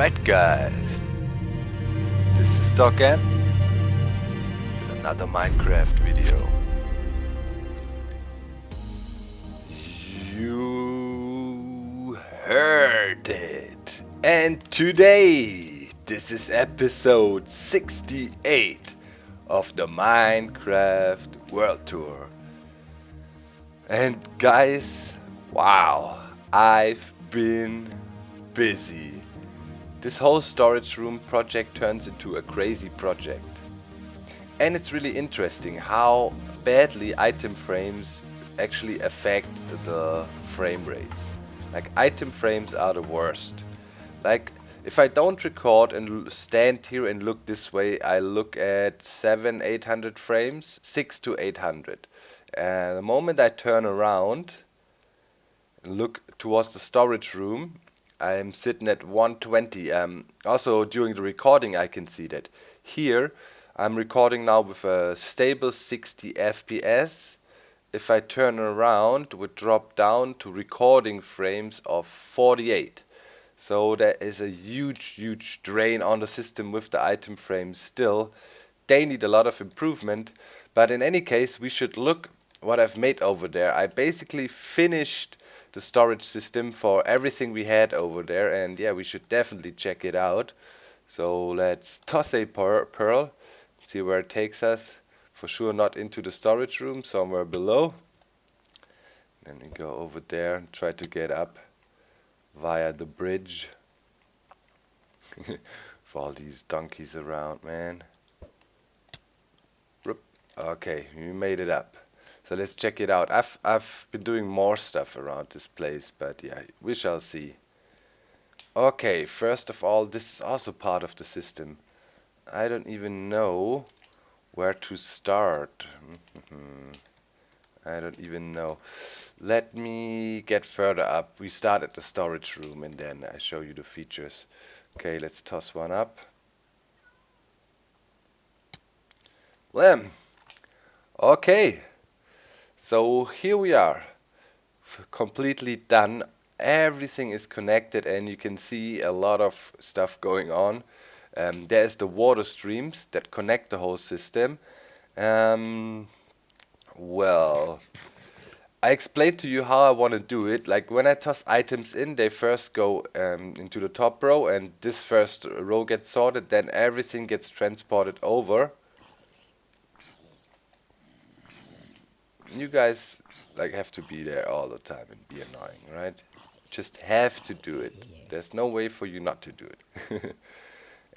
Alright guys, this is Dogam with another Minecraft video. You heard it. And today, this is episode 68 of the Minecraft World Tour. And guys, wow, I've been busy. This whole storage room project turns into a crazy project. And it's really interesting how badly item frames actually affect the frame rates. Like, item frames are the worst. Like, if I don't record and stand here and look this way, I look at 700-800 frames, 600 to 800. And the moment I turn around and look towards the storage room, I'm sitting at 120. Also during the recording I can see that. Here I'm recording now with a stable 60 FPS. If I turn around, it would drop down to recording frames of 48. So there is a huge drain on the system with the item frames still. They need a lot of improvement, but in any case we should look what I've made over there. I basically finished the storage system for everything we had over there, and yeah, we should definitely check it out. So let's toss a pearl, see where it takes us. For sure not into the storage room, somewhere below. Then we go over there and try to get up via the bridge. For all these donkeys around, man. Okay, we made it up. So let's check it out. I've been doing more stuff around this place, but yeah, we shall see. Okay, first of all, this is also part of the system. I don't even know where to start. I don't even know. Let me get further up. We start at the storage room and then I show you the features. Okay, let's toss one up. Wham! Okay. So here we are, completely done. Everything is connected and you can see a lot of stuff going on. There's the water streams that connect the whole system. Well, I explained to you how I want to do it. Like, when I toss items in, they first go into the top row and this first row gets sorted, then everything gets transported over. You guys have to be there all the time and be annoying, right? Just have to do it. There's no way for you not to do it.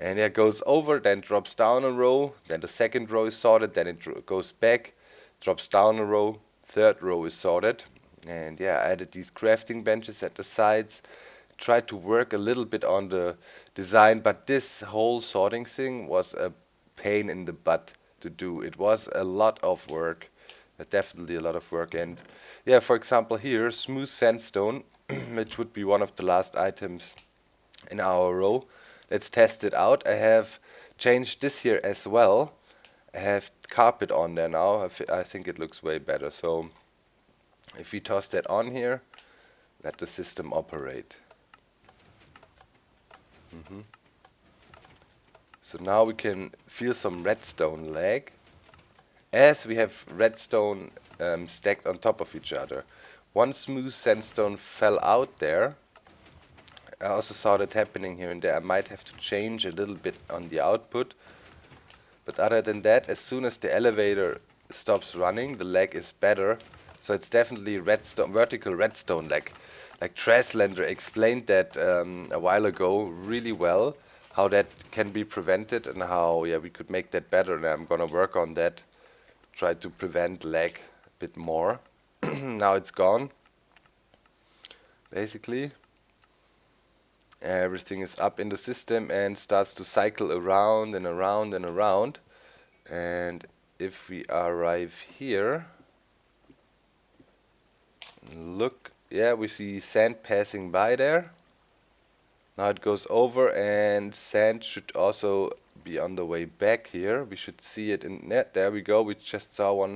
And it goes over, then drops down a row, then the second row is sorted, then it goes back, drops down a row, third row is sorted. And yeah, I added these crafting benches at the sides, tried to work a little bit on the design, but this whole sorting thing was a pain in the butt to do. It was a lot of work. Definitely a lot of work. And yeah, for example here, smooth sandstone, which would be one of the last items in our row. Let's test it out. I have changed this here as well. I have carpet on there now. I think it looks way better. So if we toss that on here, let the system operate. So now we can feel some redstone lag, as we have redstone stacked on top of each other. One smooth sandstone fell out there. I also saw that happening here and there. I might have to change a little bit on the output. But other than that, as soon as the elevator stops running, the lag is better. So it's definitely redstone, vertical redstone lag. Like Traslender explained that a while ago really well, how that can be prevented and how we could make that better. And I'm gonna work on that. Try to prevent lag a bit more. Now it's gone. Basically, everything is up in the system and starts to cycle around and around and around. And if we arrive here, look, yeah, we see sand passing by there. Now it goes over and sand should also be on the way back here. We should see it in net. There we go. We just saw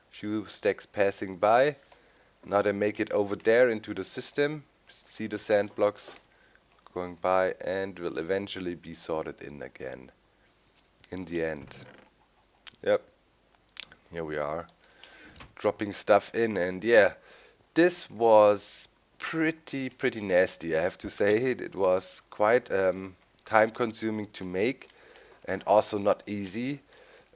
few stacks passing by. Now they make it over there into the system. See the sand blocks going by and will eventually be sorted in again in the end. Yep, here we are dropping stuff in, and yeah, this was pretty nasty, I have to say. It was quite time consuming to make and also not easy.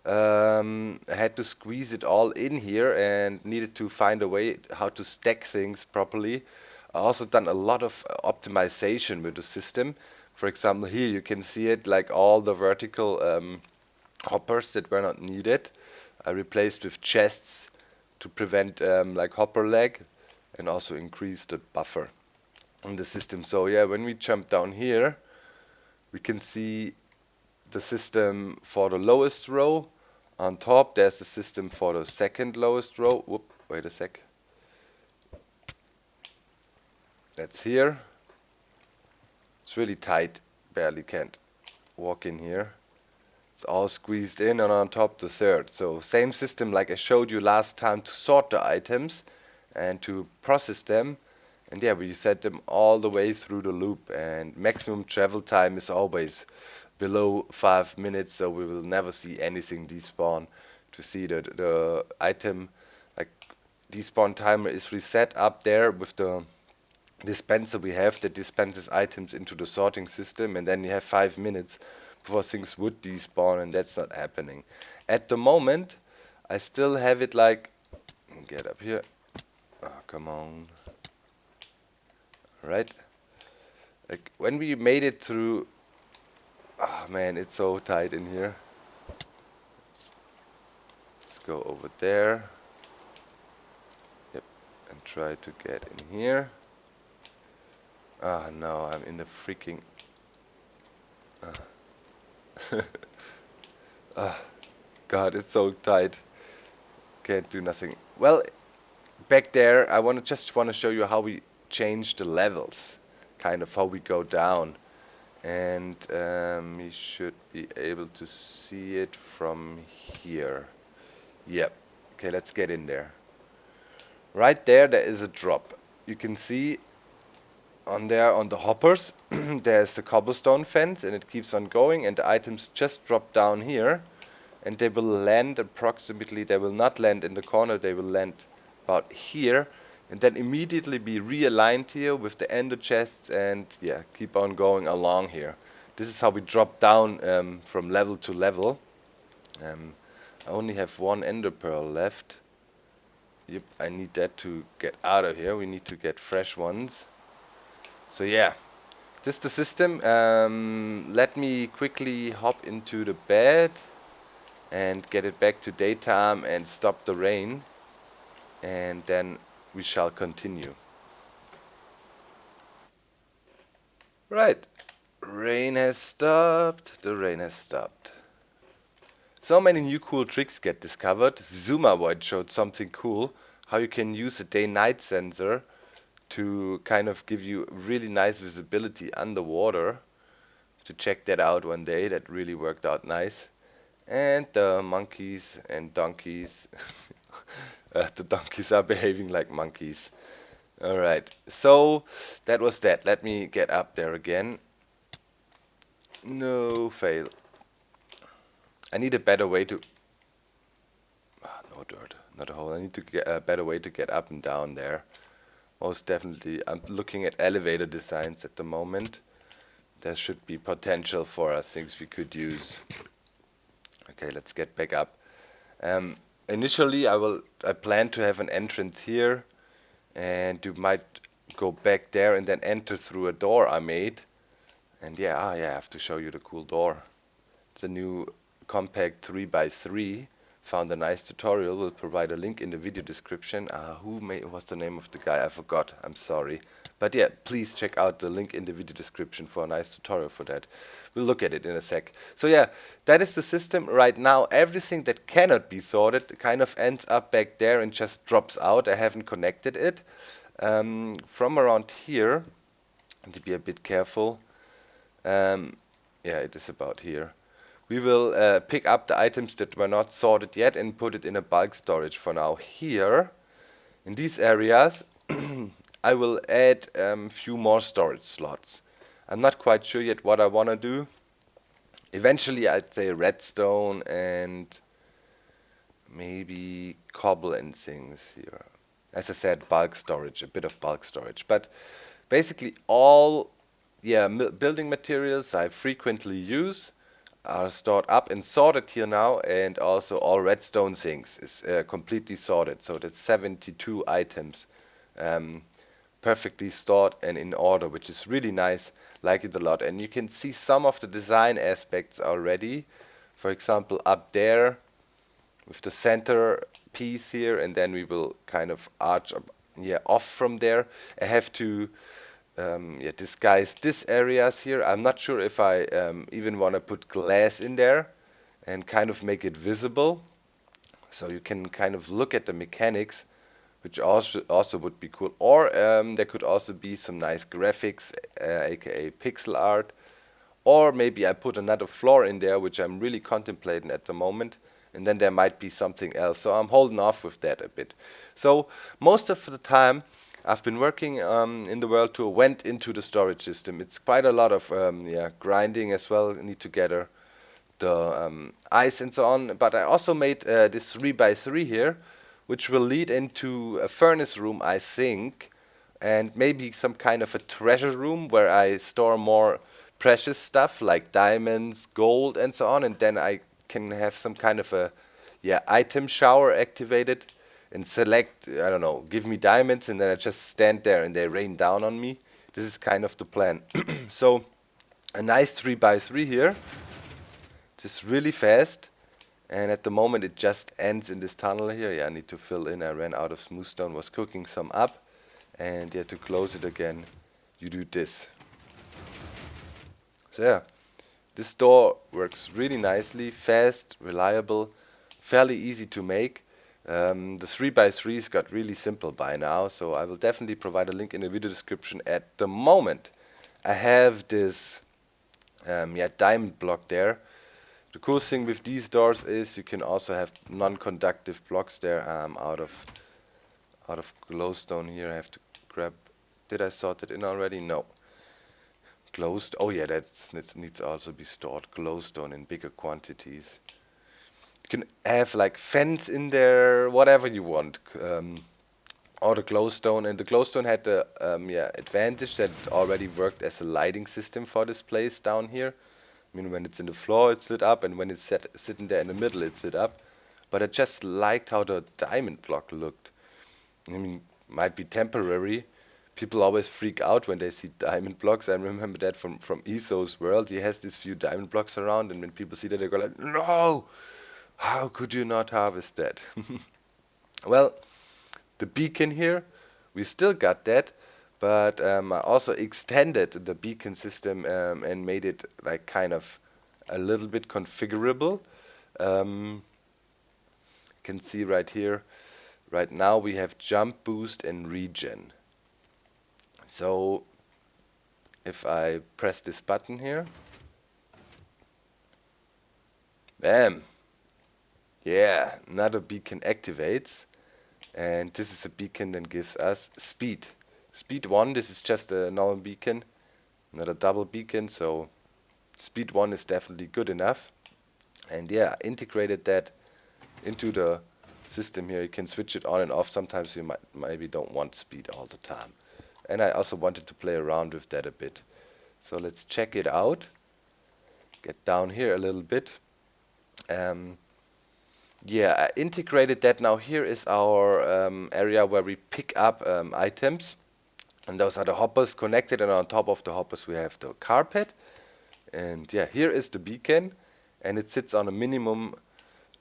I had to squeeze it all in here and needed to find a way how to stack things properly. I also done a lot of optimization with the system. For example, here you can see it, like all the vertical hoppers that were not needed I replaced with chests to prevent like hopper lag and also increase the buffer in the system. So yeah, when we jump down here, we can see the system for the lowest row. On top, there's the system for the second lowest row. Whoop, wait a sec. That's here. It's really tight, barely can't walk in here. It's all squeezed in, and on top the third. So same system like I showed you last time to sort the items and to process them. And yeah, we set them all the way through the loop, and maximum travel time is always below 5 minutes, so we will never see anything despawn. To see that the item, like despawn timer is reset up there with the dispenser we have that dispenses items into the sorting system, and then you have 5 minutes before things would despawn, and that's not happening. At the moment, I still have it like, get up here, oh come on, right, like when we made it through, oh man, it's so tight in here. Let's go over there, yep, and try to get in here. Ah no, I'm in the freaking, God, it's so tight. Can't do nothing. Well, back there, I just want to show you how we change the levels, kind of how we go down, and we should be able to see it from here. Yep. Okay, let's get in there. Right there, there is a drop. You can see on there on the hoppers there's the cobblestone fence, and it keeps on going, and the items just drop down here, and they will land approximately, they will not land in the corner, they will land about here, and then immediately be realigned here with the ender chests, and yeah, keep on going along here. This is how we drop down from level to level. I only have one ender pearl left. Yep, I need that to get out of here. We need to get fresh ones. So yeah, this is the system. Let me quickly hop into the bed and get it back to daytime and stop the rain, and then we shall continue. Right, rain has stopped, the rain has stopped. So many new cool tricks get discovered. ZoomAvoid showed something cool, how you can use a day-night sensor to kind of give you really nice visibility underwater. To check that out one day, that really worked out nice. And the monkeys and donkeys, the donkeys are behaving like monkeys. Alright, so that was that. Let me get up there again. No, fail. I need a better way to... no dirt, not a hole. I need to get a better way to get up and down there. Most definitely. I'm looking at elevator designs at the moment. There should be potential for us, things we could use. Okay, let's get back up. Initially, I plan to have an entrance here, and you might go back there and then enter through a door I made. And yeah, I have to show you the cool door. It's a new compact 3x3. Found a nice tutorial. We'll provide a link in the video description. What's the name of the guy? I forgot. I'm sorry. But yeah, please check out the link in the video description for a nice tutorial for that. We'll look at it in a sec. So yeah, that is the system right now. Everything that cannot be sorted kind of ends up back there and just drops out. I haven't connected it. From around here, and to be a bit careful. Yeah, it is about here. We will pick up the items that were not sorted yet and put it in a bulk storage for now. Here, in these areas, I will add a few more storage slots. I'm not quite sure yet what I want to do. Eventually I'd say redstone and maybe cobble and things here. As I said, bulk storage, a bit of bulk storage. But basically all building materials I frequently use are stored up and sorted here now, and also all redstone things is completely sorted. So that's 72 items perfectly stored and in order, which is really nice. Like it a lot. And you can see some of the design aspects already. For example, up there with the center piece here, and then we will kind of arch up, off from there. I have to disguise this areas here. I'm not sure if I even want to put glass in there and kind of make it visible, so you can kind of look at the mechanics, which also would be cool. Or there could also be some nice graphics, aka pixel art. Or maybe I put another floor in there, which I'm really contemplating at the moment, and then there might be something else. So I'm holding off with that a bit. So most of the time I've been working in the World Tour, went into the storage system. It's quite a lot of grinding as well. I need to gather the ice and so on. But I also made this 3x3 here, which will lead into a furnace room, I think, and maybe some kind of a treasure room where I store more precious stuff like diamonds, gold, and so on. And then I can have some kind of a item shower activated and select, I don't know, give me diamonds, and then I just stand there and they rain down on me. This is kind of the plan. So a nice 3x3 here. Just really fast. And at the moment it just ends in this tunnel here. Yeah, I need to fill in. I ran out of smooth stone, was cooking some up. And to close it again, you do this. So yeah, this door works really nicely, fast, reliable, fairly easy to make. The 3x3s got really simple by now, so I will definitely provide a link in the video description. At the moment, I have this diamond block there. The cool thing with these doors is you can also have non-conductive blocks there. Out of glowstone here. I have to grab. Did I sort it in already? No. Glowstone. Oh yeah, that needs also be stored. Glowstone in bigger quantities. You can have like fence in there, whatever you want. Or the glowstone, and the glowstone had the advantage that it already worked as a lighting system for this place down here. I mean, when it's in the floor, it's lit up, and when it's sitting there in the middle, it's lit up. But I just liked how the diamond block looked. I mean, might be temporary. People always freak out when they see diamond blocks. I remember that from Eso's world. He has these few diamond blocks around, and when people see that, they go like, "No! How could you not harvest that?" Well, the beacon here, we still got that, but I also extended the beacon system and made it like kind of a little bit configurable. You can see right here, right now we have jump, boost, and regen. So if I press this button here, bam! Yeah, another beacon activates, and this is a beacon that gives us speed. Speed 1, this is just a normal beacon, not a double beacon, so speed 1 is definitely good enough. And yeah, integrated that into the system here. You can switch it on and off. Sometimes you maybe don't want speed all the time. And I also wanted to play around with that a bit. So let's check it out. Get down here a little bit. I integrated that. Now here is our area where we pick up items. And those are the hoppers connected, and on top of the hoppers we have the carpet. And yeah, here is the beacon, and it sits on a minimum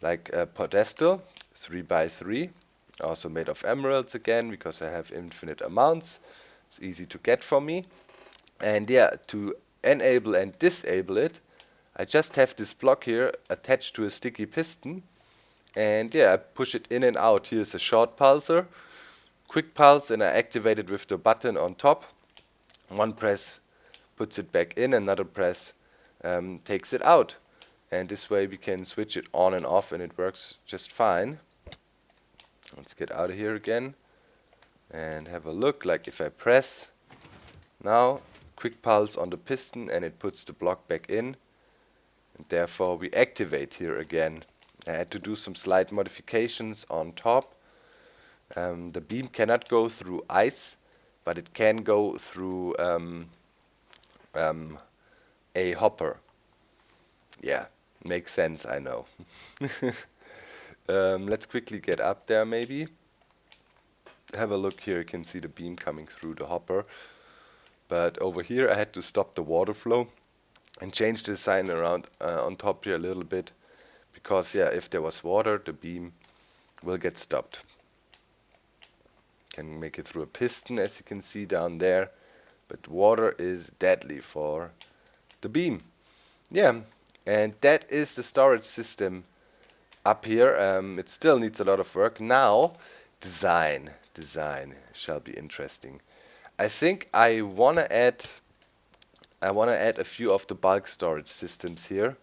like a pedestal, 3x3, also made of emeralds again, because I have infinite amounts. It's easy to get for me. And yeah, to enable and disable it, I just have this block here attached to a sticky piston, and yeah, I push it in and out. Here's a short pulser, quick pulse, and I activate it with the button on top. One press puts it back in, another press takes it out. And this way we can switch it on and off, and it works just fine. Let's get out of here again and have a look. Like if I press now, quick pulse on the piston and it puts the block back in, and therefore we activate here again. I had to do some slight modifications on top. The beam cannot go through ice, but it can go through a hopper. Yeah, makes sense, I know. Let's quickly get up there maybe. Have a look here, you can see the beam coming through the hopper. But over here I had to stop the water flow and change the design around on top here a little bit. Because yeah, if there was water, the beam will get stopped. Can make it through a piston, as you can see down there. But water is deadly for the beam. Yeah, and that is the storage system up here. It still needs a lot of work. Now, design shall be interesting. I think I wanna add a few of the bulk storage systems here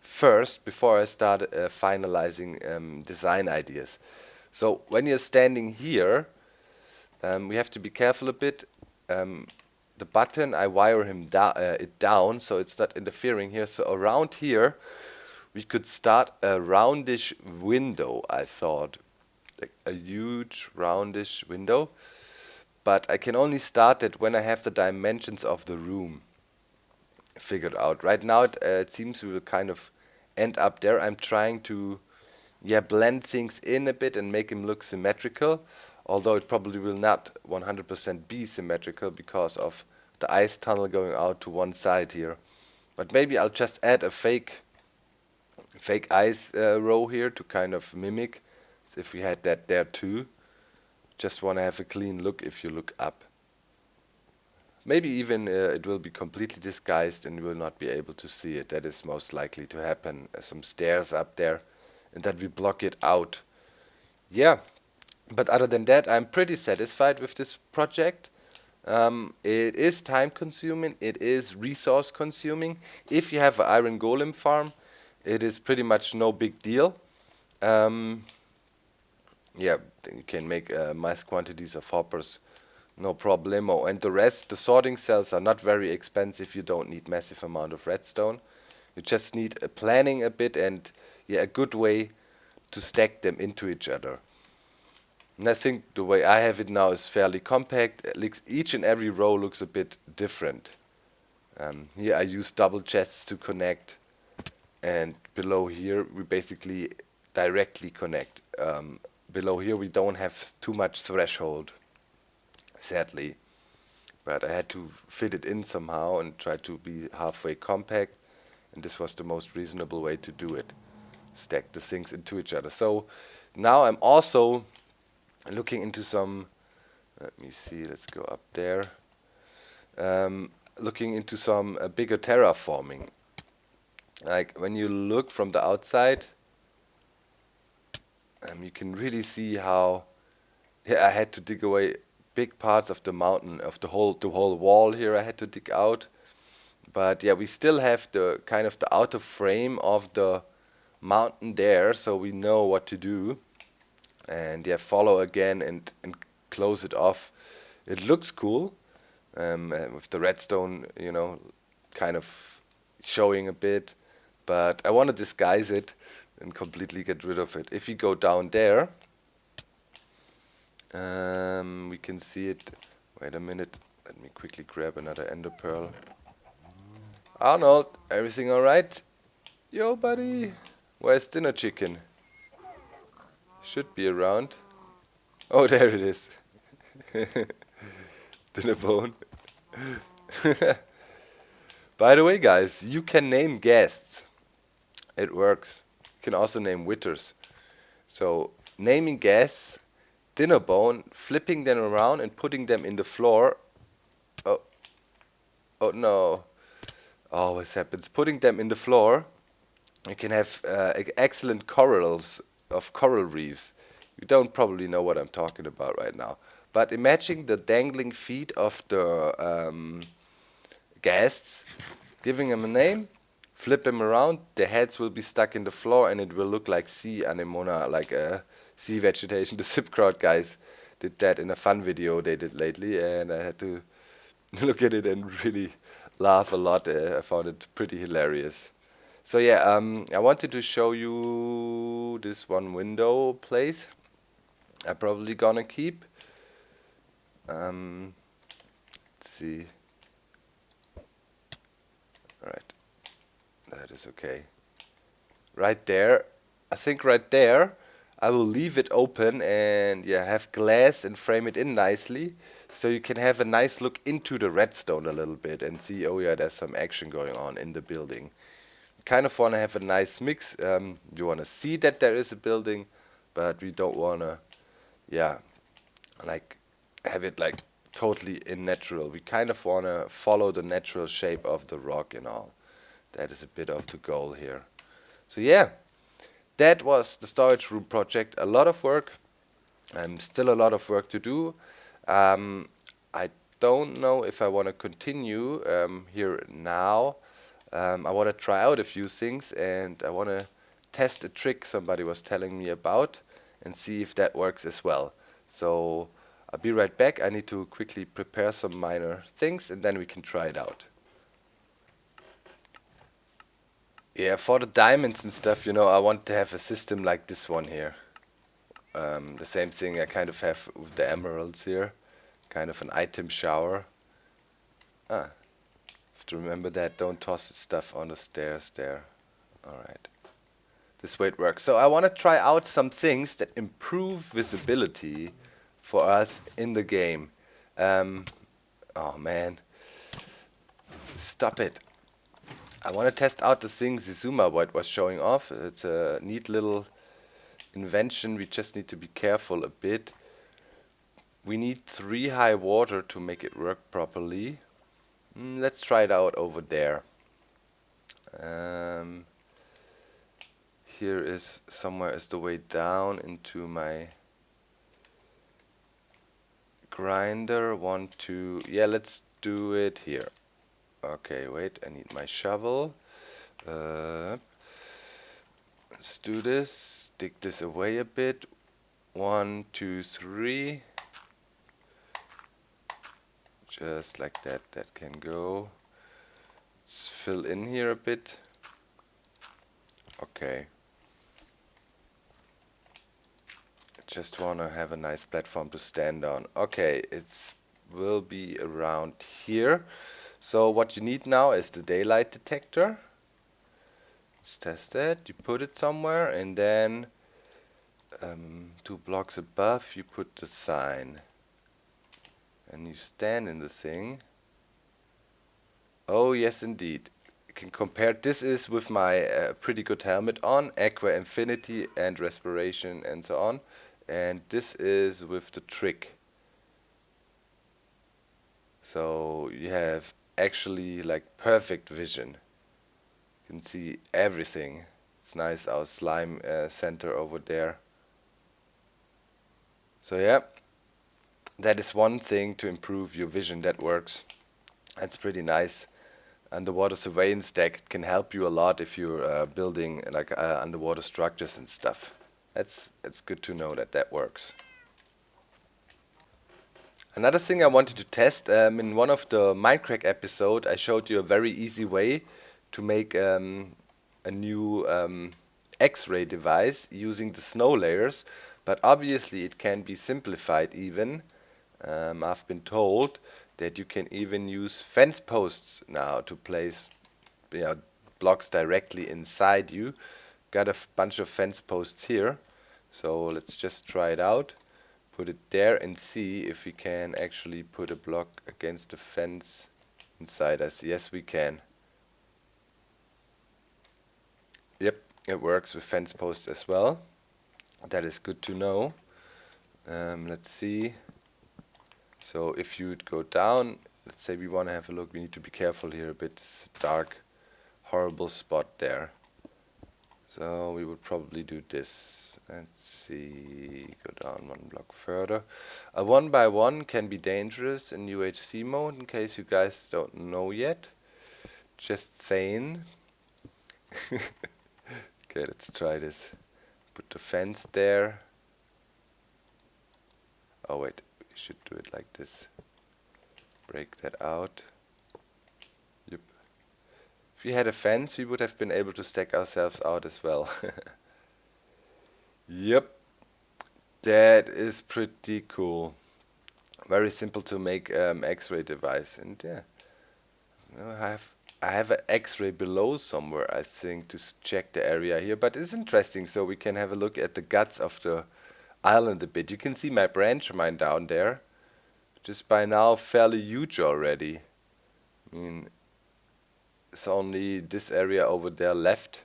first before I start finalizing design ideas. So when you're standing here, we have to be careful a bit. The button, I wire it down so it's not interfering here. So around here we could start a roundish window, I thought. Like a huge roundish window. But I can only start it when I have the dimensions of the room figured out. Right now it seems we will kind of end up there. I'm trying to blend things in a bit and make them look symmetrical. Although it probably will not 100% be symmetrical because of the ice tunnel going out to one side here. But maybe I'll just add a fake ice row here to kind of mimic, as if we had that there too. Just want to have a clean look if you look up. Maybe even it will be completely disguised and you will not be able to see it. That is most likely to happen. Some stairs up there and that we block it out. Yeah. But other than that, I'm pretty satisfied with this project. It is time consuming, it is resource consuming. If you have an iron golem farm, it is pretty much no big deal. Yeah, you can make mass quantities of hoppers, no problemo. And the rest, the sorting cells are not very expensive. You don't need massive amount of redstone. You just need planning a bit and a good way to stack them into each other. And I think the way I have it now is fairly compact. Each and every row looks a bit different. Here I use double chests to connect, and below here we basically directly connect. Below here we don't have too much threshold, sadly. But I had to fit it in somehow and try to be halfway compact, and this was the most reasonable way to do it. Stack the things into each other. So now I'm also looking into some, let me see, let's go up there. Looking into some bigger terraforming. Like when you look from the outside, you can really see how I had to dig away big parts of the mountain, of the whole wall here I had to dig out. But yeah, we still have the kind of the outer frame of the mountain there, so we know what to do. And follow again and close it off. It looks cool with the redstone, kind of showing a bit. But I want to disguise it and completely get rid of it. If you go down there, we can see it. Wait a minute. Let me quickly grab another ender pearl. Arnold, everything all right? Yo, buddy. Where's dinner chicken? Should be around. Oh, there it is. Dinner bone. By the way, guys, you can name guests. It works. You can also name witters. So, naming guests, dinner bone, flipping them around and putting them in the floor. Oh no. Always happens. Putting them in the floor, you can have excellent corals of coral reefs. You don't probably know what I'm talking about right now. But imagine the dangling feet of the guests, giving them a name, flip them around, their heads will be stuck in the floor and it will look like sea anemone, like sea vegetation. The Zip Crowd guys did that in a fun video they did lately, and I had to look at it and really laugh a lot. I found it pretty hilarious. So yeah, I wanted to show you this one window place. I'm probably gonna keep. Let's see. Alright, that is okay. Right there, I think right there, I will leave it open and yeah, have glass and frame it in nicely, so you can have a nice look into the redstone a little bit and see, oh yeah, there's some action going on in the building. Kind of want to have a nice mix. You want to see that there is a building, but we don't want to, yeah, like have it like totally unnatural. We kind of want to follow the natural shape of the rock and all. That is a bit of the goal here. So yeah, that was the storage room project. A lot of work, still a lot of work to do. I don't know if I want to continue here now. I want to try out a few things and I want to test a trick somebody was telling me about and see if that works as well. So I'll be right back. I need to quickly prepare some minor things and then we can try it out. Yeah, for the diamonds and stuff, you know, I want to have a system like this one here. The same thing I kind of have with the emeralds here. Kind of an item shower. Ah, have to remember that. Don't toss stuff on the stairs there. Alright. This way it works. So I want to try out some things that improve visibility for us in the game. Oh man. Stop it. I want to test out the thing Zizuma was showing off. It's a neat little invention. We just need to be careful a bit. We need 3 high water to make it work properly. Let's try it out over there. Here is somewhere is the way down into my grinder. 1, 2. Yeah, let's do it here. Okay, wait, I need my shovel. Let's do this. Dig this away a bit. 1, 2, 3. Just like that, that can go. Let's fill in here a bit. Okay. Just want to have a nice platform to stand on. Okay, it will be around here. So what you need now is the daylight detector. Let's test that. You put it somewhere and then 2 blocks above you put the sign. And you stand in the thing. Oh yes indeed. You can compare. This is with my pretty good helmet on, Aqua Infinity and Respiration and so on. And this is with the trick. So you have actually like perfect vision. You can see everything. It's nice, our slime center over there. So yeah, that is one thing to improve your vision. That works. That's pretty nice. Underwater surveillance deck can help you a lot if you're building like underwater structures and stuff. It's good to know that that works. Another thing I wanted to test, in one of the Minecraft episode, I showed you a very easy way to make a new X-ray device using the snow layers, but obviously it can be simplified even. I've been told that you can even use fence posts now to place blocks directly inside you. Got a bunch of fence posts here, so let's just try it out. Put it there and see if we can actually put a block against the fence inside us. Yes, we can. Yep, it works with fence posts as well. That is good to know. Let's see. So if you'd go down, let's say we want to have a look, we need to be careful here a bit. This dark, horrible spot there. So we would probably do this. Let's see, go down 1 block further. A 1x1 can be dangerous in UHC mode, in case you guys don't know yet. Just saying. Okay, let's try this. Put the fence there. Oh wait, we should do it like this. break that out. Yep. If we had a fence, we would have been able to stack ourselves out as well. Yep, that is pretty cool. Very simple to make X-ray device, and yeah, I have an X-ray below somewhere, I think, to check the area here. But it's interesting, so we can have a look at the guts of the island a bit. You can see my branch mine down there, which is by now fairly huge already. I mean, it's only this area over there left.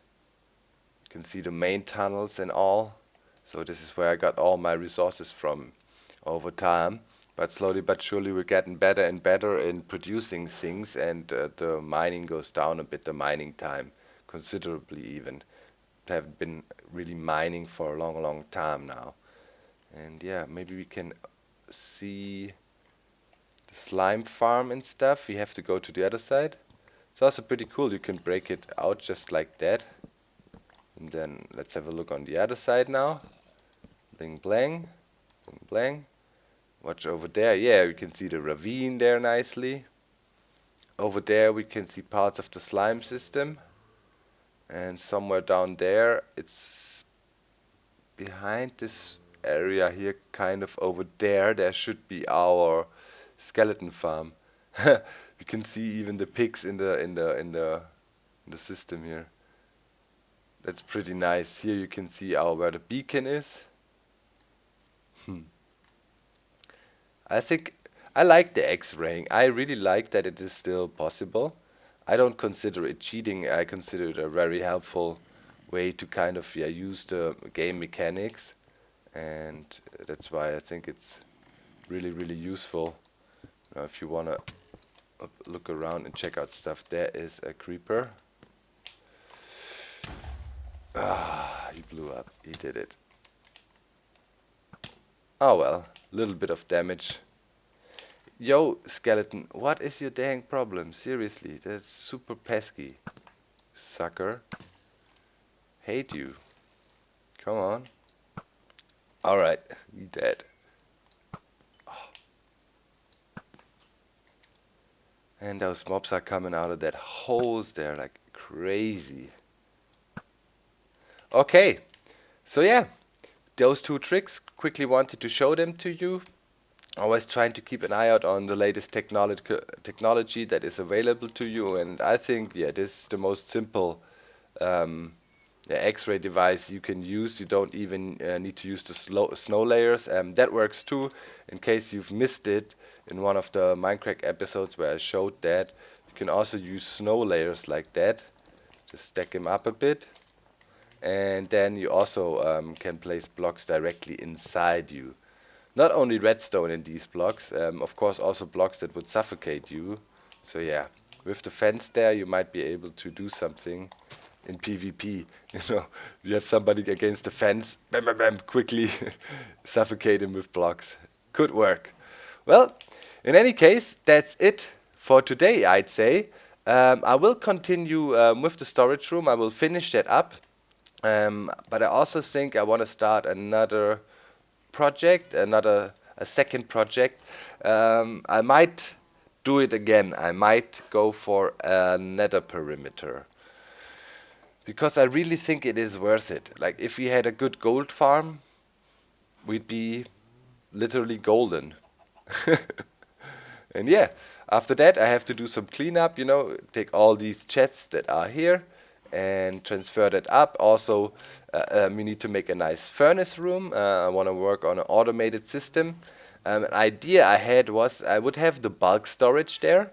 You can see the main tunnels and all. So this is where I got all my resources from over time. But slowly but surely we're getting better and better in producing things, and the mining goes down a bit, the mining time, considerably even. I have been really mining for a long, long time now. And yeah, maybe we can see the slime farm and stuff. We have to go to the other side. It's also pretty cool, you can break it out just like that. And then let's have a look on the other side now. Bling blang, bling blang. Watch over there, yeah, we can see the ravine there nicely. Over there we can see parts of the slime system. And somewhere down there, it's behind this area here, kind of over there, there should be our skeleton farm. You can see even the pigs in the system here. That's pretty nice. Here you can see where the beacon is. I think I like the X-raying. I really like that it is still possible. I don't consider it cheating. I consider it a very helpful way to kind of use the game mechanics, and that's why I think it's really, really useful. Now, if you wanna look around and check out stuff, there is a creeper. Ah, he blew up. He did it. Oh well, little bit of damage. Yo, skeleton, what is your dang problem? Seriously, that's super pesky. Sucker. Hate you. Come on. Alright, he dead. Oh. And those mobs are coming out of that holes there like crazy. Okay, so yeah, those two tricks, quickly wanted to show them to you. Always trying to keep an eye out on the latest technology that is available to you, and I think, yeah, this is the most simple X-ray device you can use. You don't even need to use the snow layers. That works too, in case you've missed it in one of the Minecraft episodes where I showed that. You can also use snow layers like that. Just stack them up a bit. And then you also can place blocks directly inside you. Not only redstone in these blocks, of course also blocks that would suffocate you. So yeah, with the fence there you might be able to do something in PvP. You know, you have somebody against the fence, bam bam bam, quickly suffocate him with blocks. Could work. Well, in any case, that's it for today, I'd say. I will continue with the storage room, I will finish that up. But I also think I want to start another project, a second project. I might do it again. I might go for a nether perimeter, because I really think it is worth it. Like, if we had a good gold farm, we'd be literally golden. And yeah, after that I have to do some cleanup, you know, take all these chests that are here and transfer that up. Also, we need to make a nice furnace room. I want to work on an automated system. An idea I had was I would have the bulk storage there,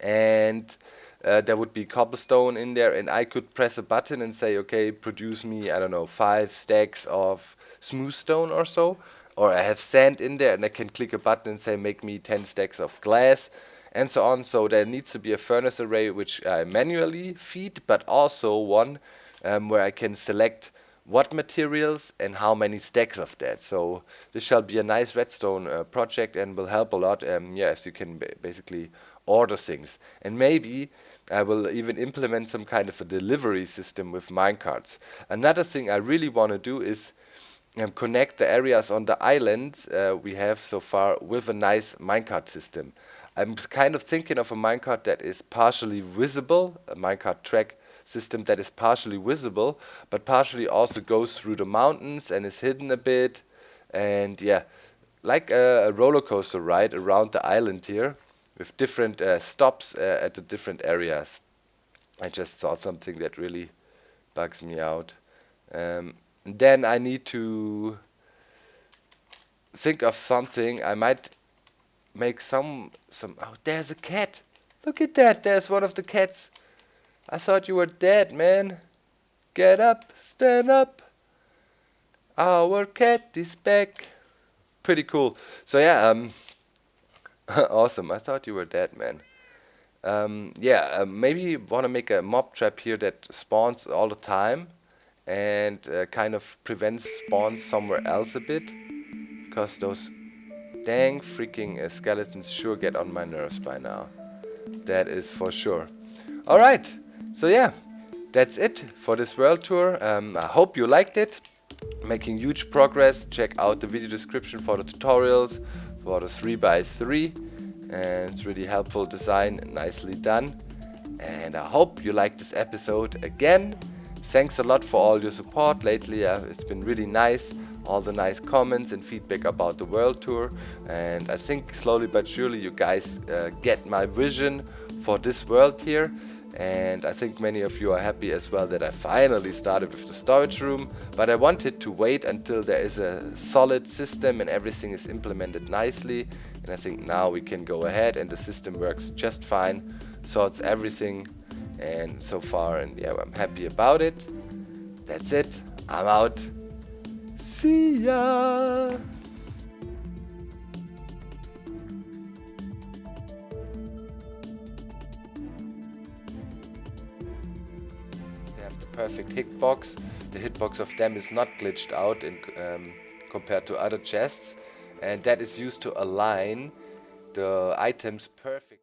and there would be cobblestone in there, and I could press a button and say, okay, produce me, I don't know, 5 stacks of smooth stone or so. Or I have sand in there, and I can click a button and say, make me 10 stacks of glass, and so on. So there needs to be a furnace array which I manually feed, but also one where I can select what materials and how many stacks of that. So this shall be a nice redstone project and will help a lot. Yeah, as you can basically order things. And maybe I will even implement some kind of a delivery system with minecarts. Another thing I really want to do is connect the areas on the islands we have so far with a nice minecart system. I'm kind of thinking of a minecart that is partially visible, a minecart track system that is partially visible, but partially also goes through the mountains and is hidden a bit. And yeah, like a roller coaster ride around the island here with different stops at the different areas. I just saw something that really bugs me out. Then I need to think of something. I might make some. Oh, there's a cat. Look at that. There's one of the cats. I thought you were dead, man. Get up, stand up. Our cat is back. Pretty cool. So yeah, awesome. I thought you were dead, man. Maybe want to make a mob trap here that spawns all the time and kind of prevents spawns somewhere else a bit, because those dang freaking skeletons sure get on my nerves by now. That is for sure. Alright, so yeah, that's it for this world tour. I hope you liked it. Making huge progress. Check out the video description for the tutorials for the 3x3, and it's really helpful design, nicely done. And I hope you liked this episode again. Thanks a lot for all your support lately. It's been really nice, all the nice comments and feedback about the world tour, and I think slowly but surely you guys get my vision for this world here. And I think many of you are happy as well that I finally started with the storage room, but I wanted to wait until there is a solid system and everything is implemented nicely, and I think now we can go ahead and the system works just fine, sorts everything, and so far, and yeah, I'm happy about it. That's it, I'm out, see ya! They have the perfect hitbox. The hitbox of them is not glitched out in, compared to other chests, and that is used to align the items perfectly.